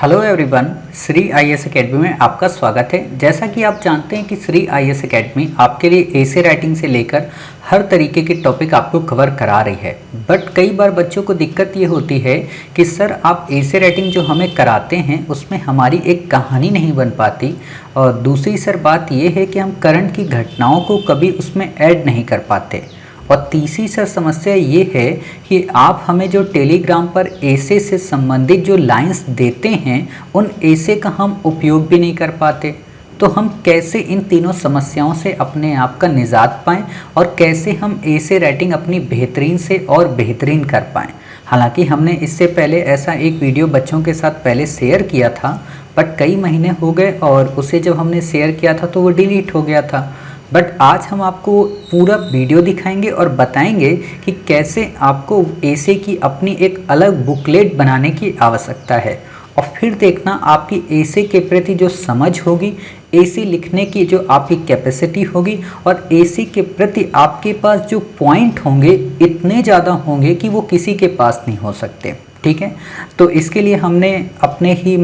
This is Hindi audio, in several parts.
Hello everyone, Shri IAS academy में आपका स्वागत है। जैसा कि आप जानते हैं कि श्री आईएएस एकेडमी आपके लिए एसे राइटिंग से लेकर हर तरीके के टॉपिक आपको कवर करा रही है। बट कई बार बच्चों को दिक्कत ये होती है कि सर आप एसे राइटिंग जो हमें कराते हैं उसमें हमारी एक कहानी नहीं बन पाती, और दूसरी सर बात ये है कि हम करंट की घटनाओं को कभी उसमें ऐड नहीं कर पाते, और तीसरी सर समस्या ये है कि आप हमें जो टेलीग्राम पर एसे से संबंधित जो लाइंस देते हैं उन एसे का हम उपयोग भी नहीं कर पाते। तो हम कैसे इन तीनों समस्याओं से अपने आप का निजात पाएं और कैसे हम एसे राइटिंग अपनी बेहतरीन से और बेहतरीन कर पाएं। हालांकि हमने इससे पहले ऐसा एक वीडियो बच्चों के साथ पहले शेयर किया था, बट कई महीने हो गए और उसे जब हमने शेयर किया था तो वो डिलीट हो गया था। बट आज हम आपको पूरा वीडियो दिखाएंगे और बताएंगे कि कैसे आपको एसे की अपनी एक अलग बुकलेट बनाने की आवश्यकता है, और फिर देखना आपकी एसे के प्रति जो समझ होगी, एसे लिखने की जो आपकी कैपेसिटी होगी, और एसे के प्रति आपके पास जो पॉइंट होंगे इतने ज़्यादा होंगे कि वो किसी के पास नहीं हो सकते। ठीक है, तो इसके लिए हमने अपने ही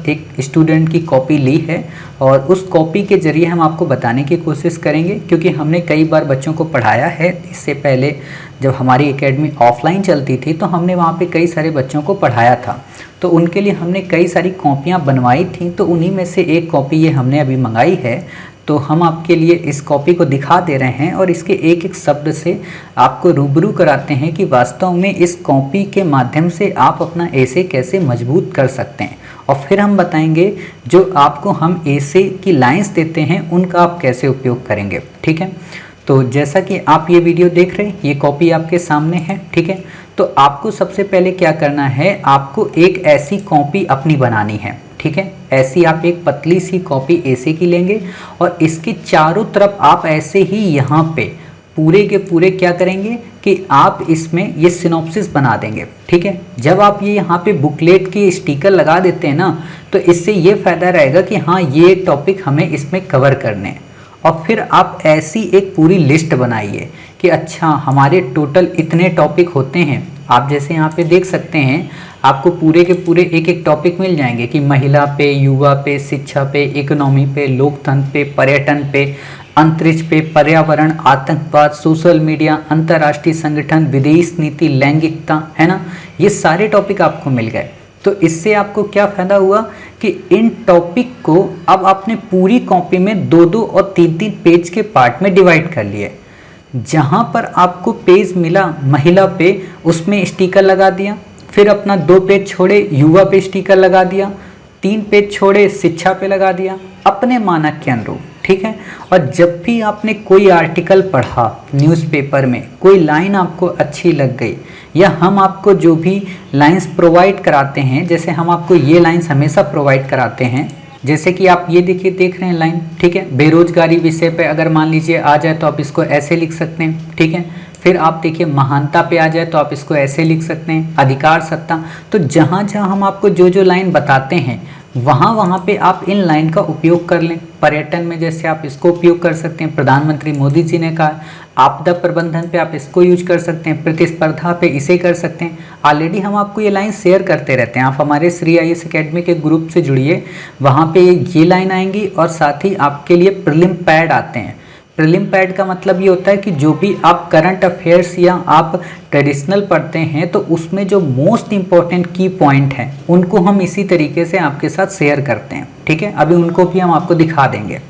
एक स्टूडेंट की कॉपी ली है, और उस कॉपी के ज़रिए हम आपको बताने की कोशिश करेंगे, क्योंकि हमने कई बार बच्चों को पढ़ाया है। इससे पहले जब हमारी एकेडमी ऑफलाइन चलती थी तो हमने वहाँ पे कई सारे बच्चों को पढ़ाया था, तो उनके लिए हमने कई सारी कॉपियाँ बनवाई थी। तो उन्हीं में से एक कॉपी ये हमने अभी मंगाई है, तो हम आपके लिए इस कॉपी को दिखा दे रहे हैं और इसके एक एक शब्द से आपको रूबरू कराते हैं कि वास्तव में इस कॉपी के माध्यम से आप अपना एसे कैसे मजबूत कर सकते हैं, और फिर हम बताएंगे जो आपको हम एसे की लाइंस देते हैं उनका आप कैसे उपयोग करेंगे। ठीक है, तो जैसा कि आप ये वीडियो देख रहे हैं, ये कॉपी आपके सामने है। ठीक है, तो आपको सबसे पहले क्या करना है, आपको एक ऐसी कॉपी अपनी बनानी है। ठीक है, ऐसी आप एक पतली सी कॉपी एसे की लेंगे, और इसके चारों तरफ आप ऐसे ही यहाँ पे पूरे के पूरे क्या करेंगे कि आप इसमें ये सिनॉप्सिस बना देंगे। ठीक है, जब आप ये यहाँ पे बुकलेट की स्टिकर लगा देते हैं ना, तो इससे ये फ़ायदा रहेगा कि हाँ ये टॉपिक हमें इसमें कवर करने हैं। और फिर आप ऐसी एक पूरी लिस्ट बनाइए कि अच्छा हमारे टोटल इतने टॉपिक होते हैं। आप जैसे यहाँ पे देख सकते हैं, आपको पूरे के पूरे एक एक टॉपिक मिल जाएंगे कि महिला पे, युवा पे, शिक्षा पे, इकोनॉमी पे, लोकतंत्र पे, पर्यटन पे, अंतरिक्ष पे, पर्यावरण, आतंकवाद, सोशल मीडिया, अंतर्राष्ट्रीय संगठन, विदेश नीति, लैंगिकता, है ना। ये सारे टॉपिक आपको मिल गए। तो इससे आपको क्या फ़ायदा हुआ कि इन टॉपिक को अब आपने पूरी कॉपी में 2-2 और 3-3 पेज के पार्ट में डिवाइड कर लिए। जहाँ पर आपको पेज मिला महिला पे, उसमें स्टिकर लगा दिया, फिर अपना 2 पेज छोड़े युवा पे स्टिकर लगा दिया, 3 पेज छोड़े शिक्षा पे लगा दिया, अपने मानक के अनुरूप। ठीक है, और जब भी आपने कोई आर्टिकल पढ़ा न्यूज़पेपर में, कोई लाइन आपको अच्छी लग गई, या हम आपको जो भी लाइंस प्रोवाइड कराते हैं, जैसे हम आपको ये लाइंस हमेशा प्रोवाइड कराते हैं, जैसे कि आप ये देखिए देख रहे हैं लाइन। ठीक है, बेरोजगारी विषय पे अगर मान लीजिए आ जाए तो आप इसको ऐसे लिख सकते हैं। ठीक है, फिर आप देखिए महानता पे आ जाए तो आप इसको ऐसे लिख सकते हैं, अधिकार सत्ता। तो जहाँ जहाँ हम आपको जो जो लाइन बताते हैं वहाँ पे आप इन लाइन का उपयोग कर लें। पर्यटन में जैसे आप इसको उपयोग कर सकते हैं, प्रधानमंत्री मोदी जी ने कहा। आपदा प्रबंधन पे आप इसको यूज कर सकते हैं, प्रतिस्पर्धा पे इसे कर सकते हैं। ऑलरेडी हम आपको ये लाइन शेयर करते रहते हैं। आप हमारे श्री आईएएस एकेडमी के ग्रुप से जुड़िए, वहाँ पे ये लाइन आएंगी, और साथ ही आपके लिए प्रीलिम पैड आते हैं। प्रीलिम पैड का मतलब ये होता है कि जो भी आप करंट अफेयर्स या आप ट्रेडिशनल पढ़ते हैं, तो उसमें जो मोस्ट इम्पॉर्टेंट की पॉइंट हैं उनको हम इसी तरीके से आपके साथ शेयर करते हैं। ठीक है, अभी उनको भी हम आपको दिखा देंगे।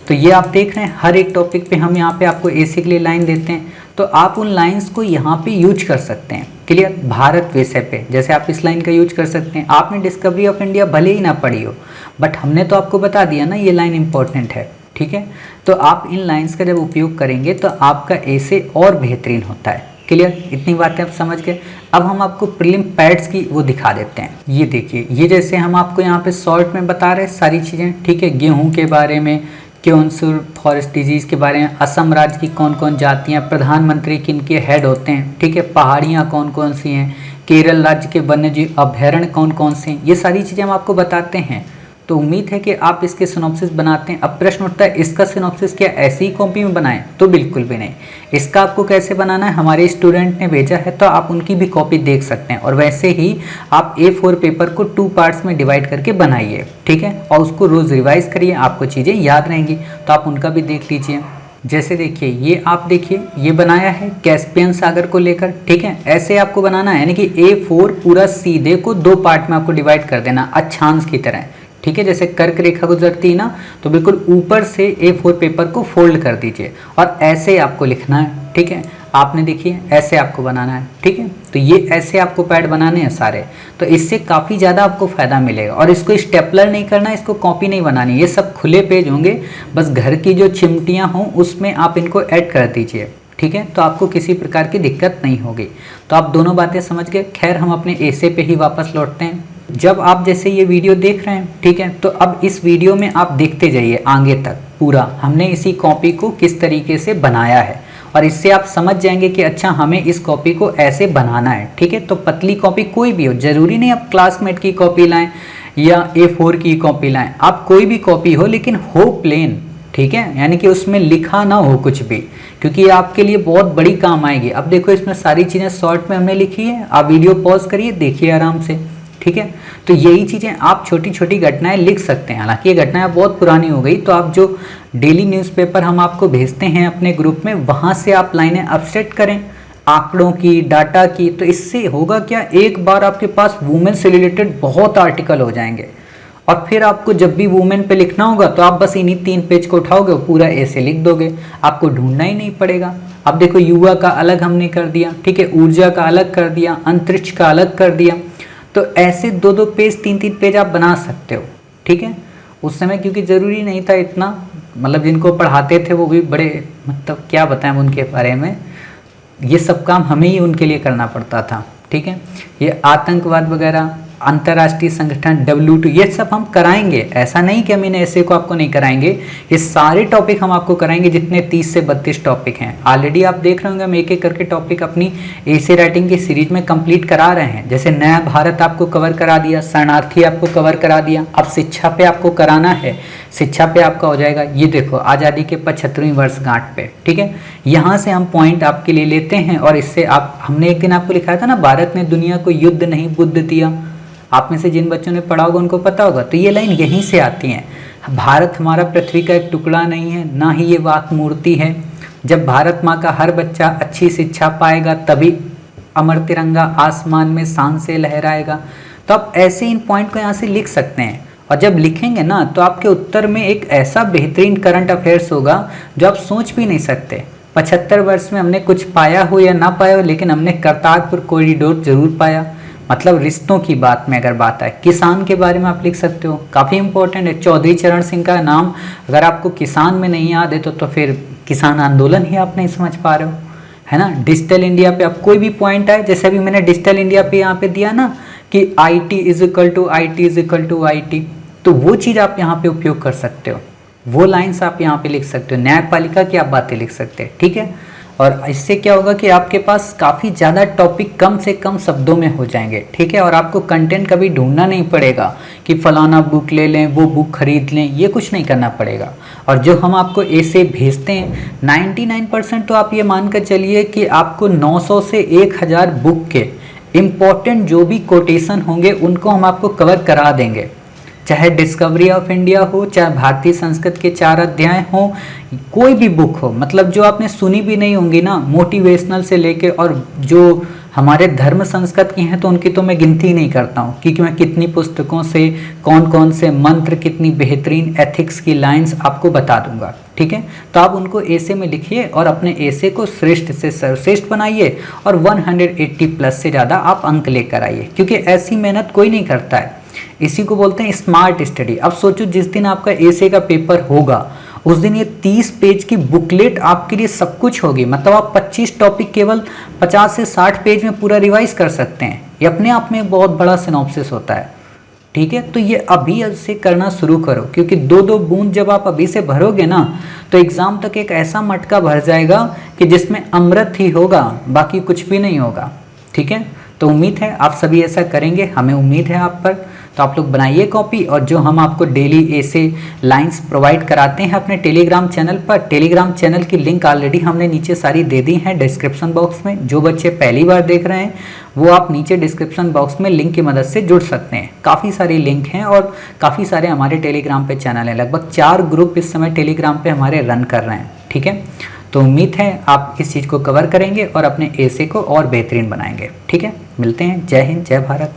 तो ये आप देख रहे हैं, हर एक टॉपिक पे हम यहाँ पे आपको एसे के लिए लाइन देते हैं, तो आप उन लाइंस को यहाँ पे यूज कर सकते हैं। क्लियर, भारत विषय पे जैसे आप इस लाइन का यूज कर सकते हैं। आपने डिस्कवरी ऑफ इंडिया भले ही ना पढ़ी हो, बट हमने तो आपको बता दिया ना ये लाइन इंपॉर्टेंट है। ठीक है, तो आप इन लाइंस का जब उपयोग करेंगे तो आपका एसे और बेहतरीन होता है। क्लियर, इतनी बातें आप समझ गए। अब हम आपको प्रीलिम पैड्स की वो दिखा देते हैं। ये देखिए, ये जैसे हम आपको यहाँ पे शॉर्ट में बता रहे हैं सारी चीज़ें। ठीक है, गेहूँ के बारे में, क्योंसुर फॉरेस्ट डिजीज़ के बारे में, असम राज्य की कौन कौन जातियाँ, प्रधानमंत्री किनके हेड होते हैं। ठीक है, पहाड़ियाँ कौन कौन सी हैं, केरल राज्य के वन्यजीव अभयारण्य कौन कौन से हैं, ये सारी चीज़ें हम आपको बताते हैं। तो उम्मीद है कि आप इसके सिनॉप्सिस बनाते हैं। अब प्रश्न उठता है इसका सिनॉप्सिस क्या ऐसी ही कॉपी में बनाएं? तो बिल्कुल भी नहीं। इसका आपको कैसे बनाना है, हमारे स्टूडेंट ने भेजा है तो आप उनकी भी कॉपी देख सकते हैं, और वैसे ही आप A4 पेपर को 2 पार्ट्स में डिवाइड करके बनाइए, ठीक है, और उसको रोज़ रिवाइज करिए, आपको चीज़ें याद रहेंगी। तो आप उनका भी देख लीजिए। जैसे देखिए ये आप देखिए ये बनाया है कैस्पियन सागर को लेकर, ठीक है, ऐसे आपको बनाना है, यानी कि A4 पूरा सीधे को 2 पार्ट में आपको डिवाइड कर देना अक्षांश की तरह, ठीक है। जैसे कर्क रेखा गुजरती है ना, तो बिल्कुल ऊपर से A4 पेपर को फोल्ड कर दीजिए और ऐसे आपको लिखना है, ठीक है। आपने देखिए ऐसे आपको बनाना है, ठीक है। तो ये ऐसे आपको पैड बनाने हैं सारे, तो इससे काफ़ी ज़्यादा आपको फ़ायदा मिलेगा। और इसको स्टेपलर नहीं करना, इसको कॉपी नहीं बनानी, ये सब खुले पेज होंगे, बस घर की जो चिमटियाँ हों उसमें आप इनको ऐड कर दीजिए, ठीक है। तो आपको किसी प्रकार की दिक्कत नहीं होगी। तो आप दोनों बातें समझ गए। खैर हम अपने ऐसे पे ही वापस लौटते हैं। जब आप जैसे ये वीडियो देख रहे हैं, ठीक है, तो अब इस वीडियो में आप देखते जाइए आगे तक पूरा हमने इसी कॉपी को किस तरीके से बनाया है, और इससे आप समझ जाएंगे कि अच्छा हमें इस कॉपी को ऐसे बनाना है, ठीक है। तो पतली कॉपी कोई भी हो, जरूरी नहीं आप क्लासमेट की कॉपी लाएं या A4 की कॉपी लाएं, आप कोई भी कॉपी हो लेकिन हो प्लेन, ठीक है, यानी कि उसमें लिखा ना हो कुछ भी, क्योंकि ये आपके लिए बहुत बड़ी काम आएगी। अब देखो इसमें सारी चीज़ें शॉर्ट में हमने लिखी है, आप वीडियो पॉज करिए देखिए आराम से, ठीक है। तो यही चीज़ें आप छोटी छोटी घटनाएं लिख सकते हैं। हालांकि ये घटनाएं बहुत पुरानी हो गई, तो आप जो डेली न्यूज़पेपर हम आपको भेजते हैं अपने ग्रुप में, वहाँ से आप लाइनें अपसेट करें आंकड़ों की, डाटा की। तो इससे होगा क्या, एक बार आपके पास वुमेन से रिलेटेड बहुत आर्टिकल हो जाएंगे, और फिर आपको जब भी वुमेन पे लिखना होगा तो आप बस इन्हीं 3 पेज को उठाओगे, पूरा ऐसे लिख दोगे, आपको ढूंढना ही नहीं पड़ेगा। अब देखो युवा का अलग हमने कर दिया, ठीक है, ऊर्जा का अलग कर दिया, अंतरिक्ष का अलग कर दिया। तो ऐसे 2-2 पेज 3-3 पेज आप बना सकते हो, ठीक है। उस समय क्योंकि ज़रूरी नहीं था इतना, मतलब जिनको पढ़ाते थे वो भी बड़े, मतलब क्या बताएं उनके बारे में, ये सब काम हमें ही उनके लिए करना पड़ता था, ठीक है। ये आतंकवाद वगैरह, अंतर्राष्ट्रीय संगठन WTO, ये सब हम कराएंगे, ऐसा नहीं कि हम इन ऐसे को आपको नहीं कराएंगे। ये सारे टॉपिक हम आपको कराएंगे, जितने 30 से 32 टॉपिक हैं। ऑलरेडी आप देख रहे होंगे हम एक एक करके टॉपिक अपनी ऐसे राइटिंग की सीरीज में कंप्लीट करा रहे हैं। जैसे नया भारत आपको कवर करा दिया, शरणार्थी आपको कवर करा दिया, अब शिक्षा पे आपको कराना है, शिक्षा पे आपका हो जाएगा। ये देखो आज़ादी के 75वीं वर्षगांठ पे, ठीक है, यहाँ से हम पॉइंट आपके लिए लेते हैं, और इससे आप, हमने एक दिन आपको लिखाया था ना, भारत ने दुनिया को युद्ध नहीं बुद्ध दिया। आप में से जिन बच्चों ने पढ़ा होगा उनको पता होगा। तो ये लाइन यहीं से आती है, भारत हमारा पृथ्वी का एक टुकड़ा नहीं है, ना ही ये वाक मूर्ति है। जब भारत माँ का हर बच्चा अच्छी शिक्षा पाएगा तभी अमर तिरंगा आसमान में शान से लहराएगा। तो आप ऐसे इन पॉइंट को यहाँ से लिख सकते हैं, और जब लिखेंगे ना तो आपके उत्तर में एक ऐसा बेहतरीन करंट अफेयर्स होगा जो आप सोच भी नहीं सकते। 75 वर्ष में हमने कुछ पाया हो या ना पाया हो, लेकिन हमने करतारपुर कॉरिडोर जरूर पाया। मतलब रिश्तों की बात में अगर बात है, किसान के बारे में आप लिख सकते हो, काफ़ी इंपॉर्टेंट है। चौधरी चरण सिंह का नाम अगर आपको किसान में नहीं याद है तो फिर किसान आंदोलन ही आप नहीं समझ पा रहे हो, है ना। डिजिटल इंडिया पे आप कोई भी पॉइंट आए, जैसे अभी मैंने डिजिटल इंडिया पे यहाँ पे दिया ना कि IT is equal to IT, तो वो चीज़ आप यहाँ पे उपयोग कर सकते हो, वो लाइन्स आप यहाँ पे लिख सकते हो, न्यायपालिका की आप बातें लिख सकते हैं, ठीक है। और इससे क्या होगा कि आपके पास काफ़ी ज़्यादा टॉपिक कम से कम शब्दों में हो जाएंगे, ठीक है। और आपको कंटेंट कभी ढूंढना नहीं पड़ेगा कि फलाना बुक ले लें, वो बुक खरीद लें, ये कुछ नहीं करना पड़ेगा। और जो हम आपको ऐसे भेजते हैं 99% तो आप ये मानकर चलिए कि आपको 900 से 1000 बुक के इम्पॉर्टेंट जो भी कोटेशन होंगे उनको हम आपको कवर करा देंगे। चाहे डिस्कवरी ऑफ इंडिया हो, चाहे भारतीय संस्कृत के 4 अध्याय हो, कोई भी बुक हो, मतलब जो आपने सुनी भी नहीं होंगी ना, मोटिवेशनल से लेके, और जो हमारे धर्म संस्कृत की हैं तो उनकी तो मैं गिनती नहीं करता हूँ, क्योंकि मैं कितनी पुस्तकों से कौन कौन से मंत्र, कितनी बेहतरीन एथिक्स की लाइंस आपको बता दूंगा, ठीक है। तो आप उनको ऐसे में लिखिए और अपने ऐसे को श्रेष्ठ से सर्वश्रेष्ठ बनाइए, और 180 प्लस से ज़्यादा आप अंक लेकर आइए, क्योंकि ऐसी मेहनत कोई नहीं करता है। इसी को बोलते हैं स्मार्ट स्टडी। अब सोचो जिस दिन आपका ऐसे का पेपर होगा उस दिन ये 30 पेज की बुकलेट आपके लिए सब कुछ होगी। मतलब आप 25 टॉपिक केवल 50 से 60 पेज में पूरा रिवाइज कर सकते हैं। ये अपने आप में एक बहुत बड़ा सिनॉप्सिस होता है, ठीक है। तो ये अभी से करना शुरू करो, क्योंकि 2-2 बूंद जब आप अभी से भरोगे ना तो एग्जाम तक एक ऐसा मटका भर जाएगा कि जिसमें अमृत ही होगा, बाकी कुछ भी नहीं होगा, ठीक है। तो उम्मीद है आप सभी ऐसा करेंगे, हमें उम्मीद है आप पर। तो आप लोग बनाइए कॉपी, और जो हम आपको डेली ऐसे लाइंस प्रोवाइड कराते हैं अपने टेलीग्राम चैनल पर, टेलीग्राम चैनल की लिंक ऑलरेडी हमने नीचे सारी दे दी है डिस्क्रिप्शन बॉक्स में। जो बच्चे पहली बार देख रहे हैं वो आप नीचे डिस्क्रिप्शन बॉक्स में लिंक की मदद से जुड़ सकते हैं। काफ़ी सारी लिंक हैं और काफ़ी सारे हमारे टेलीग्राम पे चैनल हैं, लगभग 4 ग्रुप इस समय टेलीग्राम पे हमारे रन कर रहे हैं। ठीक है, तो उम्मीद है आप इस चीज़ को कवर करेंगे और अपने ऐसे को और बेहतरीन बनाएंगे। ठीक है, मिलते हैं। जय हिंद, जय भारत।